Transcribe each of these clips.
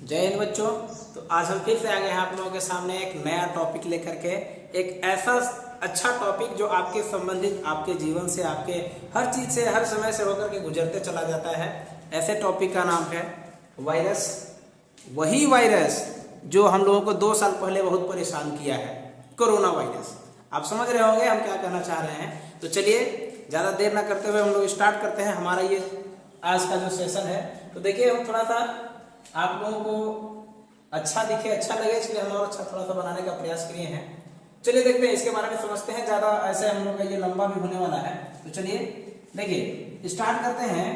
जय हिंद बच्चों। तो आज हम फिर से आ गए हैं आप लोगों के सामने एक नया टॉपिक लेकर के। एक ऐसा अच्छा टॉपिक जो आपके संबंधित, आपके जीवन से, आपके हर चीज से, हर समय से होकर के गुजरते चला जाता है। ऐसे टॉपिक का नाम है वायरस। वही वायरस जो हम लोगों को 2 साल पहले बहुत परेशान किया है, कोरोना वायरस। आप समझ रहे होंगे हम क्या कहना चाह रहे हैं। तो चलिए ज़्यादा देर ना करते हुए हम लोग स्टार्ट करते हैं हमारा ये आज का जो सेशन है। तो देखिए हम थोड़ा सा आप लोगों को अच्छा दिखे, अच्छा लगे, इसलिए हम और अच्छा थोड़ा सा बनाने का प्रयास किए हैं। चलिए देखते हैं इसके बारे में, समझते हैं। ज़्यादा ऐसे हम लोग का ये लंबा भी होने वाला है। तो चलिए देखिए स्टार्ट करते हैं।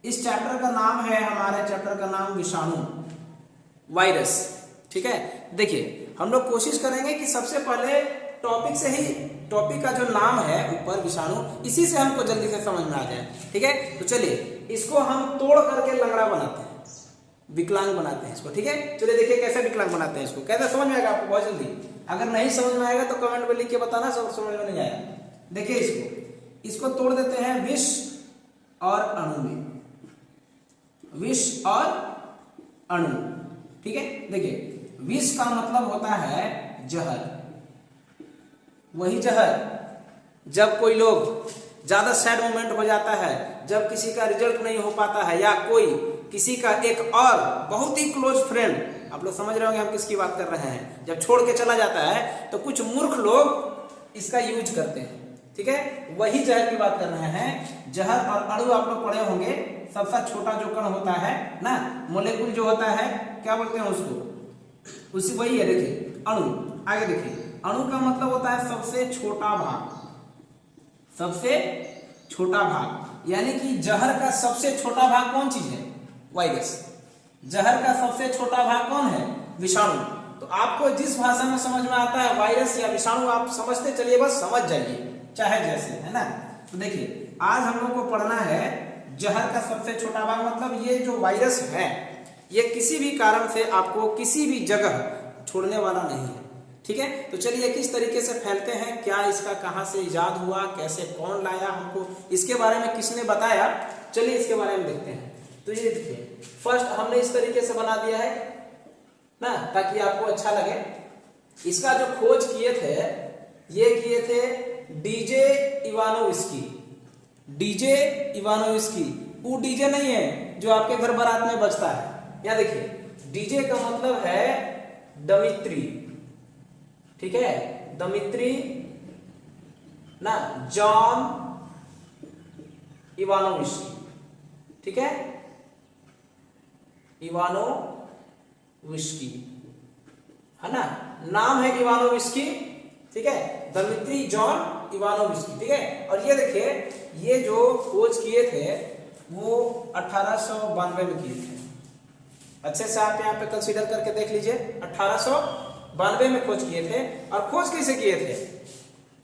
इस चैप्टर का नाम है, हमारे चैप्टर का नाम विषाणु, वायरस। ठीक है, देखिए हम लोग कोशिश करेंगे कि सबसे पहले टॉपिक से ही, टॉपिक का जो नाम है ऊपर विषाणु, इसी से हमको जल्दी से समझ में आ जाए। ठीक है, तो चलिए इसको हम तोड़ करके लंगड़ा बनाते हैं, विकलांग बनाते हैं इसको। ठीक है, चलिए देखिए कैसे विकलांग बनाते हैं इसको। कैसे समझ में आएगा आपको बहुत जल्दी। अगर नहीं समझ में आएगा तो कमेंट में लिख के बताना, सब समझ में नहीं आया। देखिए इसको तोड़ देते हैं विष और अणु में, विष और अणु। ठीक है, देखिए विष का मतलब होता है जहर। वही जहर जब कोई लोग ज्यादा सैड मोमेंट हो जाता है, जब किसी का रिजल्ट नहीं हो पाता है, या कोई किसी का एक और बहुत ही क्लोज फ्रेंड, आप लोग समझ रहे होंगे हम किसकी बात कर रहे हैं, जब छोड़ के चला जाता है तो कुछ मूर्ख लोग इसका यूज करते हैं। ठीक है, वही जहर की बात कर रहे हैं। जहर और अणु आप लोग पढ़े होंगे। सबसे छोटा जो कण होता है ना, मोलेकुल जो होता है, क्या बोलते हैं उसको, उसी वही है। देखिए अणु, आगे देखिए अणु का मतलब होता है सबसे छोटा भाग, सबसे छोटा भाग। यानी कि जहर का सबसे छोटा भाग कौन चीज है? वायरस। जहर का सबसे छोटा भाग कौन है? विषाणु। तो आपको जिस भाषा में समझ में आता है वायरस या विषाणु, आप समझते चलिए, बस समझ जाइए, चाहे जैसे, है ना। तो देखिए आज हम लोग को पढ़ना है जहर का सबसे छोटा भाग। मतलब ये जो वायरस है ये किसी भी कारण से आपको किसी भी जगह छोड़ने वाला नहीं है। ठीक है, तो चलिए किस तरीके से फैलते हैं, क्या इसका कहां से इजाद हुआ, कैसे, कौन लाया हमको, इसके बारे में किसने बताया, चलिए इसके बारे में देखते हैं। तो ये देखिए फर्स्ट हमने इस तरीके से बना दिया है ना, ताकि आपको अच्छा लगे। इसका जो खोज किए थे, ये किए थे डीजे इवानोव्स्की। डीजे इवानोव्स्की, वो डीजे नहीं है जो आपके घर बारात में बजता है। या देखिए डीजे का मतलब है दमित्री। ठीक है, दमित्री ना, जॉन इवानोव्स्की। ठीक है, इवानोव्स्की है ना, नाम है इवानोव्स्की। ठीक है, दमित्री जॉन इवानोव्स्की। ठीक है, और ये देखिए ये जो खोज किए थे वो 1892 में किए थे। अच्छे से आप यहाँ पे कंसीडर करके देख लीजिए, 1892 में खोज किए थे। और खोज कैसे किए थे?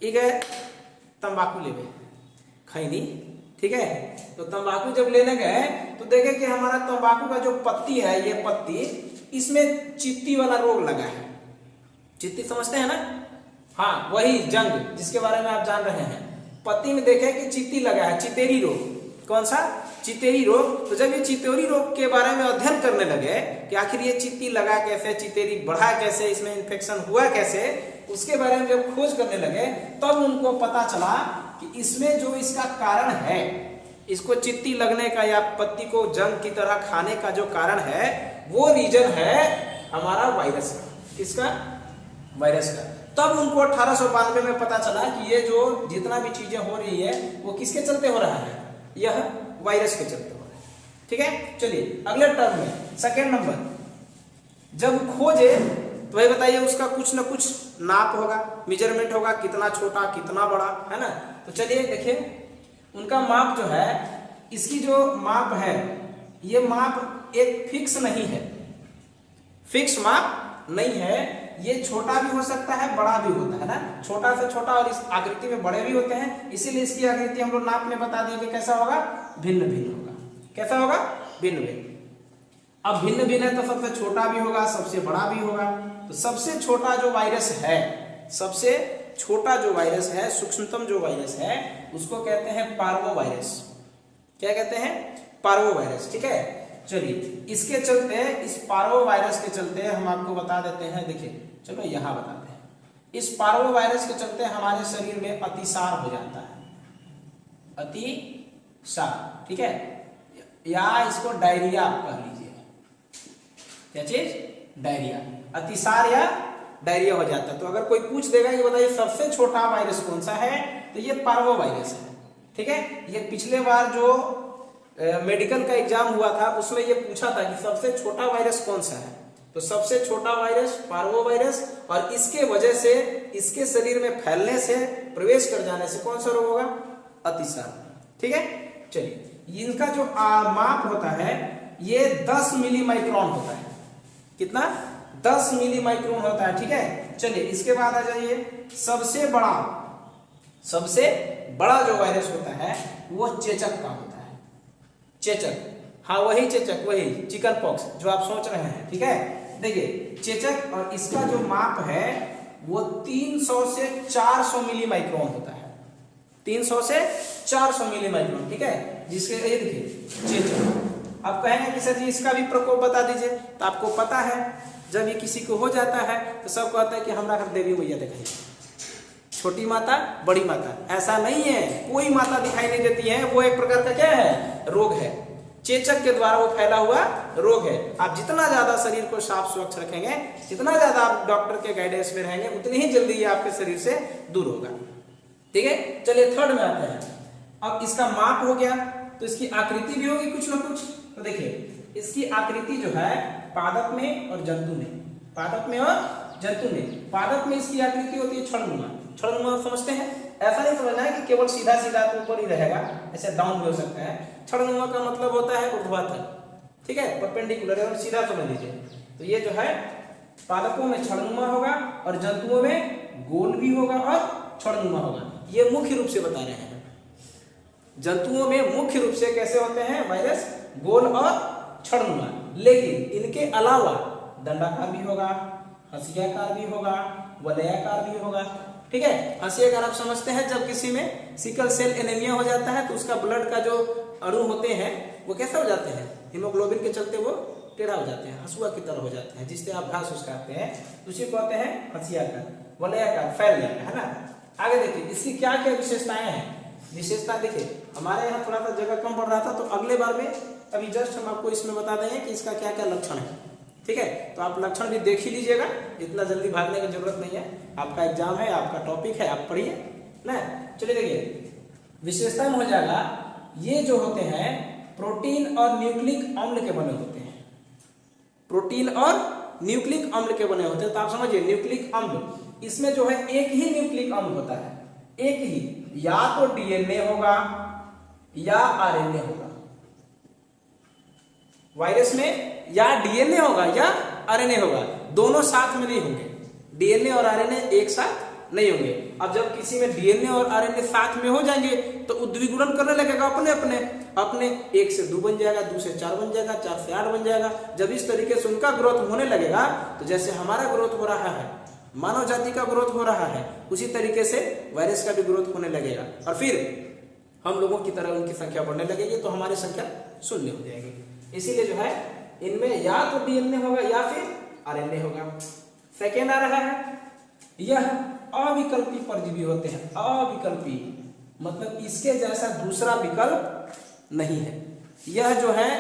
ये गए तंबाकू लेने, खैनी। ठीक है, तो तंबाकू जब लेने गए तो देखे कि हमारा तंबाकू का जो पत्ती है, ये पत्ती, इसमें चित्ती वाला रोग लगा है। चित्ती समझते हैं ना? हाँ, वही जंग जिसके बारे में आप जान रहे हैं। पत्ती में देखे कि चित्ती लगा है, चितेरी रोग। कौन सा? चितेरी रोग। तो जब ये चितेरी रोग के बारे में अध्ययन करने लगे कि आखिर ये चित्ती लगा कैसे, चितेरी बढ़ा कैसे, इसमें इन्फेक्शन हुआ कैसे, उसके बारे में जब खोज करने लगे तब उनको पता चला कि इसमें जो इसका कारण है, इसको चित्ती लगने का या पत्ती को जंग की तरह खाने का जो कारण है, वो रीजन है हमारा वायरस का। किसका? वायरस का। तब उनको 1892 में पता चला कि ये जो जितना भी चीजें हो रही है वो किसके चलते हो रहा है? यह वायरस के चलते हो रहा है। ठीक है, चलिए अगले टर्म में सेकेंड नंबर, जब खोजे तो ये बताइए उसका कुछ ना कुछ नाप होगा, मेजरमेंट होगा, कितना छोटा कितना बड़ा, है ना। तो चलिए देखिए उनका माप जो है, इसकी जो माप है, ये माप एक फिक्स नहीं है, फिक्स माप नहीं है। ये छोटा भी हो सकता है, बड़ा भी होता है ना, छोटा से छोटा, और इस आकृति में बड़े भी होते हैं। इसीलिए इसकी आकृति हम लोग नाप में बता दिए कि कैसा होगा, भिन्न भिन्न होगा। कैसा होगा? भिन्न भिन्न। अब भिन्न भिन्न है तो सबसे छोटा भी होगा, सबसे बड़ा भी होगा। तो सबसे छोटा जो वायरस है, सबसे छोटा जो वायरस है, सूक्ष्मतम जो वायरस है, उसको कहते हैं पार्वो वायरस। क्या कहते हैं? Parvo virus. ठीक है, चलिए इसके चलते, इस पार्वो वायरस के चलते हम आपको बता देते हैं, देखिए चलो यहाँ बताते हैं। इस पार्वो वायरस के चलते हमारे शरीर में अतिसार हो जाता है, अतिसार, ठीक है, या इसको डायरिया आप कह लीजिए। क्या चीज? डायरिया, अतिसार या डायरिया हो जाता है। तो अगर कोई पूछ देगा कि बताइए सबसे छोटा वायरस कौन सा है, तो ये पार्वो वायरस है, ठीक है। ये पिछले बार जो मेडिकल का एग्जाम हुआ था उसमें ये पूछा था कि सबसे छोटा वायरस कौन सा है, तो सबसे छोटा वायरस पार्वो वायरस, और इसके वजह से, इसके शरीर में फैलने से, प्रवेश कर जाने से कौन सा रोग होगा? अतिसार, ठीक है। चलिए इनका जो माप होता है ये 10 मिली माइक्रोन होता है। कितना? 10 मिली माइक्रोन होता है, ठीक है। चलिए इसके बाद आ जाइए, सबसे बड़ा जो वायरस होता है वो चेचक का होता है। चेचक, हाँ वही चेचक, वही चिकन पॉक्स जो आप सोच रहे हैं, ठीक है। देखिए चेचक, और इसका जो माप है वो 300 से 400 मिली माइक्रोन होता है। 300 से 400 मिली माइक्रोन, ठीक है। जिसके ये देखिए चेचक, आप कहेंगे कि सर जी इसका भी प्रकोप बता दीजिए, तो आपको पता है जब ये किसी को हो जाता है तो सब कहता है कि हमारा घर देवी मैया दिखाई, छोटी माता बड़ी माता। ऐसा नहीं है, कोई माता दिखाई नहीं देती है, वो एक प्रकार का क्या है? रोग है, चेचक के द्वारा वो फैला हुआ रोग है। आप जितना ज्यादा शरीर को साफ स्वच्छ रखेंगे, जितना ज्यादा आप डॉक्टर के गाइडेंस में रहेंगे, उतनी ही जल्दी ये आपके शरीर से दूर होगा, ठीक है। चलिए थर्ड में आते हैं। अब इसका माप हो गया तो इसकी आकृति भी होगी कुछ ना कुछ। तो देखिए इसकी आकृति जो है पादप में और जंतु में, पादप में और जंतु में। पादप में इसकी आकृति होती है छड़नुमा। छड़नुमा समझते हैं? ऐसा नहीं समझना है कि केवल सीधा सीधा ऊपर ही रहेगा, ऐसे डाउन भी हो सकता है। छड़नुमा का मतलब होता है ऊर्ध्वाधर, ठीक है, परपेंडिकुलर, और सीधा समझ लीजिए। तो ये जो है पादपों में छड़नुमा होगा और जंतुओं में गोल भी होगा और छड़नुमा होगा। ये मुख्य रूप से बता रहे हैं। जंतुओं में मुख्य रूप से कैसे होते हैं वायरस? गोल और छड़नुमा। लेकिन इनके अलावा दंडाकार भी होगा, हंसियाकार भी होगा, वलयाकार भी होगा, ठीक है। हंसियाकार आप समझते हैं, जब किसी में सिकल सेल एनीमिया हो जाता है तो उसका ब्लड का जो अणु होते हैं वो कैसे हो जाते हैं? हीमोग्लोबिन के चलते वो टेढ़ा हो जाते हैं, हंसुआ की तरह हो जाते हैं, जिससे आप घास खाते हैं, उसी को कहते हैं हंसियाकार, वलयाकार, फैल जाता है ना। आगे देखिए इसकी क्या क्या विशेषताएं हैं। विशेषता देखिए, हमारे यहाँ थोड़ा सा जगह कम पड़ रहा था, तो अगले बार में अभी जस्ट हम आपको इसमें बता देंगे कि इसका क्या क्या लक्षण है, ठीक है। तो आप लक्षण भी देख ही लीजिएगा, इतना जल्दी भागने की जरूरत नहीं है। आपका एग्जाम है, आपका टॉपिक है, आप पढ़िए ना। चलिए देखिए विशेषता में हो जाएगा, ये जो होते हैं प्रोटीन और न्यूक्लिक अम्ल के बने होते हैं। प्रोटीन और न्यूक्लिक अम्ल के बने होते हैं। तो आप समझिए न्यूक्लिक अम्ल, इसमें जो है एक ही न्यूक्लिक अम्ल होता है, एक ही, या तो डीएनए होगा या आरएनए होगा। वायरस में या डीएनए होगा या आरएनए होगा, दोनों साथ में नहीं होंगे। डीएनए और आरएनए एक साथ नहीं होंगे। अब जब किसी में डीएनए और आरएनए साथ में हो जाएंगे तो द्विगुणन करने लगेगा अपने 1 से 2 बन जाएगा, 2 से 4 बन जाएगा, 4 से 8 बन जाएगा। जब इस तरीके से उनका ग्रोथ होने लगेगा तो जैसे हमारा ग्रोथ हो रहा है, मानव जाति का ग्रोथ हो रहा है, उसी तरीके से वायरस का भी ग्रोथ होने लगेगा और फिर हम लोगों की तरह उनकी संख्या बढ़ने लगेगी, तो हमारी संख्या शून्य हो जाएगी। इसीलिए जो है इनमें या तो डीएनए होगा या फिर आरएनए होगा। सेकेंड आ रहा है, यह अविकल्पी परजीवी होते हैं। अविकल्पी मतलब इसके जैसा दूसरा विकल्प नहीं है। यह जो है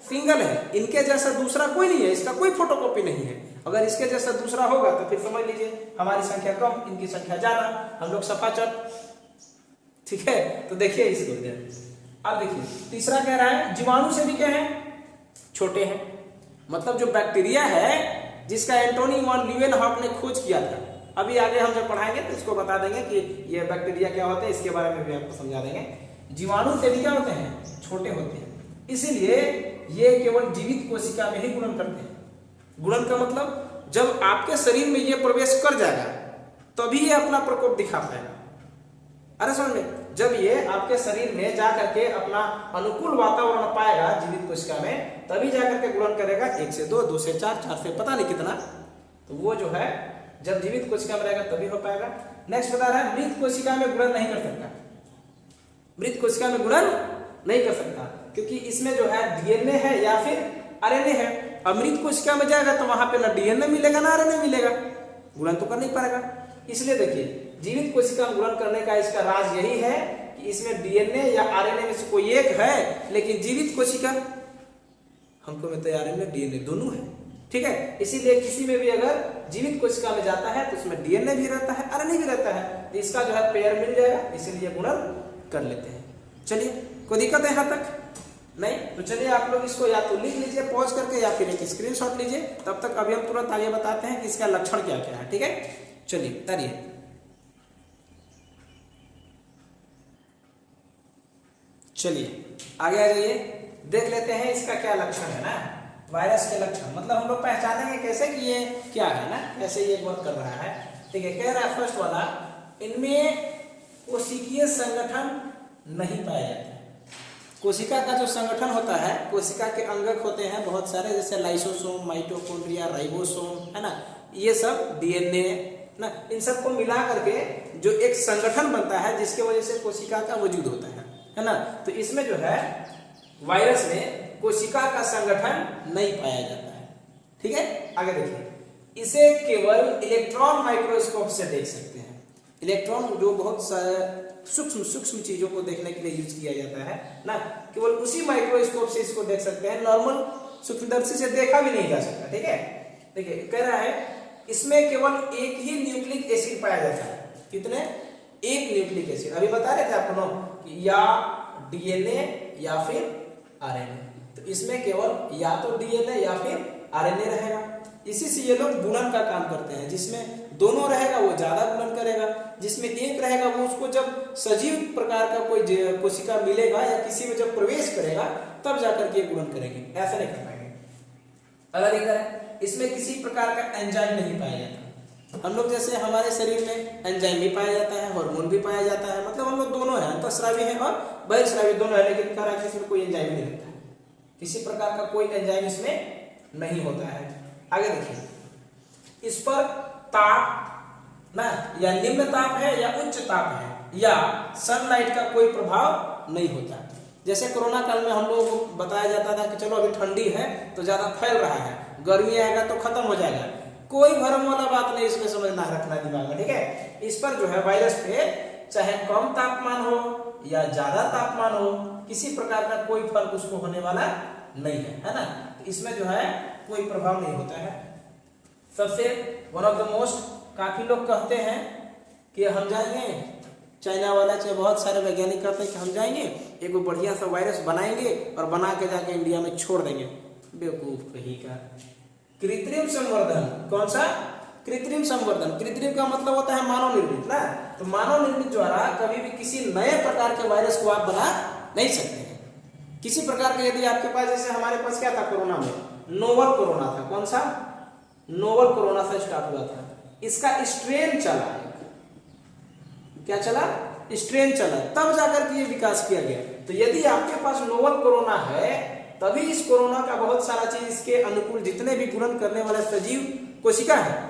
सिंगल है, इनके जैसा दूसरा कोई नहीं है, इसका कोई फोटोकॉपी नहीं है। अगर इसके जैसा दूसरा होगा तो फिर समझ लीजिए हमारी संख्या कम, इनकी संख्या ज्यादा, हम लोग सफाचट, ठीक है। तो देखिए इसको, अब देखिए तीसरा कह रहा है जीवाणु से भी क्या है? छोटे हैं। मतलब जो बैक्टीरिया है जिसका एंटोनी वॉन ल्यूवेनहॉफ ने खोज किया था, अभी आगे हम जब पढ़ाएंगे तो इसको बता देंगे कि ये बैक्टीरिया क्या होते हैं, इसके बारे में भी आपको समझा देंगे। जीवाणु से भी क्या होते हैं? छोटे होते हैं। इसीलिए ये केवल जीवित कोशिका में ही गुणन करते हैं। गुणन का मतलब जब आपके शरीर में ये प्रवेश कर जाएगा तभी ये अपना प्रकोप दिखा पाएगा। अरे समझ में, जब ये आपके शरीर में जाकर के अपना अनुकूल वातावरण पाएगा जीवित कोशिका में, तभी जाकर के गुणन करेगा 1 से 2, 2 से 4, 4 से पता नहीं कितना। तो वो जो है जब जीवित कोशिका में रहेगा तभी हो पाएगा। नेक्स्ट बता रहा है मृत कोशिका में गुणन नहीं कर सकता। मृत कोशिका में गुणन नहीं कर सकता क्योंकि इसमें जो है डीएनए है या फिर आरएनए है। अमृत कोशिका में जाएगा तो वहां पे ना डीएनए मिलेगा ना आरएनए मिलेगा, गुणन तो कर नहीं पाएगा। इसलिए देखिए जीवित कोशिका में गुणन करने का इसका राज यही है कि इसमें डीएनए या आरएनए में से कोई एक है, लेकिन जीवित कोशिका हमको में तो आरएनए डीएनए दोनों है, ठीक है। इसीलिए किसी में भी अगर जीवित कोशिका में जाता है तो उसमें डीएनए भी रहता है, आरएनए भी रहता है, तो इसका जो है पेयर मिल जाएगा, इसीलिए गुणन कर लेते हैं। चलिए कोई दिक्कत है यहाँ तक नहीं? तो चलिए आप लोग इसको या तो लिख लीजिए पॉज करके या फिर एक स्क्रीनशॉट लीजिए, तब तक अभी हम तुरंत आगे बताते हैं कि इसका लक्षण क्या क्या है, ठीक है। चलिए तारिए, चलिए आगे आ जाइए, देख लेते हैं इसका क्या लक्षण है ना। वायरस के लक्षण मतलब हम लोग पहचानेंगे कैसे कि ये क्या है ना, कैसे ये वर्क कर रहा है, ठीक है। कह रहा है फर्स्ट वाला, इनमें कोशिकीय संगठन नहीं पाया जाता है। कोशिका का जो संगठन होता है, कोशिका के अंगक होते हैं बहुत सारे, जैसे लाइसोसोम, माइटोकॉन्ड्रिया, राइबोसोम, है ना, ये सब डीएनए ना, इन सबको मिला करके जो एक संगठन बनता है जिसके वजह से कोशिका का वजूद होता है ना। तो इसमें जो है वायरस में कोशिका का संगठन नहीं पाया जाता है, ठीक है। आगे देखिए, इसे केवल इलेक्ट्रॉन माइक्रोस्कोप से देख सकते हैं। इलेक्ट्रॉन जो बहुत सूक्ष्म सूक्ष्म चीजों को देखने के लिए यूज किया जाता है ना, केवल उसी माइक्रोस्कोप से इसको देख सकते हैं, नॉर्मल सूक्ष्मदर्शी से देखा भी नहीं जा सकता, ठीक है। देखिए कह रहा है इसमें केवल एक ही न्यूक्लिक एसिड पाया जाता है। कितने? एक न्यूक्लिक एसिड। अभी बता रहे थे आपको कि या डीएनए या फिर आरएनए, तो इसमें केवल या तो डीएनए या फिर आरएनए रहेगा। इसी से ये लोग गुणन का काम करते हैं। जिसमें दोनों रहेगा वो ज्यादा गुणन करेगा, जिसमें एक रहेगा वो उसको जब सजीव प्रकार का कोई कोशिका मिलेगा या किसी में जब प्रवेश करेगा तब जाकर के गुणन करेंगे, ऐसा नहीं कर पाएंगे। अगर एक है इसमें किसी प्रकार का एंजाइम नहीं पाया जाता। हम लोग जैसे हमारे शरीर में एंजाइम भी पाया जाता है, हार्मोन भी पाया जाता है, मतलब हम लोग दोनों है, अंतःस्रावी है और बहिर्स्रावी दोनों है, लेकिन कह रहा है इसमें कोई एंजाइम नहीं रहता है, किसी प्रकार का कोई एंजाइम इसमें नहीं होता है। आगे देखिए, इस पर ताप ना या निम्न ताप है या उच्च ताप है या सनलाइट का कोई प्रभाव नहीं होता। जैसे कोरोना काल में हम लोगों को बताया जाता था कि चलो अभी ठंडी है तो ज्यादा फैल रहा है, गर्मी आएगा तो खत्म हो जाएगा, कोई भरम वाला बात नहीं, इसमें समझना रखना दिमाग में, ठीक है। इस पर जो है वायरस पे चाहे कम तापमान हो या ज्यादा तापमान हो, किसी प्रकार का कोई फर्क उसको होने वाला नहीं है ना। इसमें जो है कोई प्रभाव नहीं होता है। सबसे वन ऑफ द मोस्ट, काफी लोग कहते हैं कि हम जाएंगे, चाइना वाला चाहे बहुत सारे वैज्ञानिक कहते हैं कि हम जाएंगे एक बढ़िया सा वायरस बनाएंगे और बना के जाके इंडिया में छोड़ देंगे। बेवकूफ कहीं का। कृत्रिम संवर्धन, कौन सा? कृत्रिम संवर्धन। कृत्रिम का मतलब होता है मानव निर्मित ना, तो मानव निर्मित द्वारा कभी भी किसी नए प्रकार के वायरस को आप बना नहीं सकते हैं। किसी प्रकार के यदि आपके पास, जैसे हमारे पास क्या था कोरोना में, नोवल कोरोना था, कौन सा? नोवल कोरोना से स्टार्ट हुआ था। इसका स्ट्रेन चला, क्या चला? स्ट्रेन चला, तब जाकर के ये विकास किया गया। तो यदि आपके पास नोवल कोरोना है तभी इस कोरोना का बहुत सारा चीज इसके अनुकूल, जितने भी गुणन करने वाले सजीव कोशिका है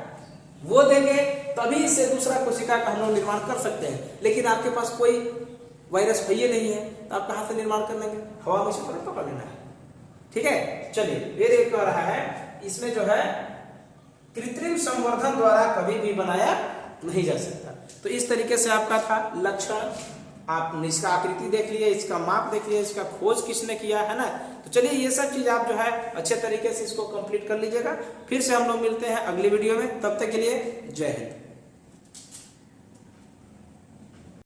वो देंगे, तभी इससे दूसरा कोशिका का हम लोग निर्माण कर सकते हैं। लेकिन आपके पास कोई वायरस है नहीं है तो आप कहां से निर्माण कर लेंगे? हवा में से तुरंत पकड़ लेना है, ठीक है। चलिए फिर एक कह रहा है इसमें जो है कृत्रिम संवर्धन द्वारा कभी भी बनाया नहीं जा सकता। तो इस तरीके से आपका था लक्षण, आप इसका आकृति देख लिए, इसका माप देख लिए, इसका खोज किसने किया है ना। तो चलिए ये सब चीज आप जो है अच्छे तरीके से इसको कंप्लीट कर लीजिएगा। फिर से हम लोग मिलते हैं अगली वीडियो में, तब तक के लिए जय हिंद।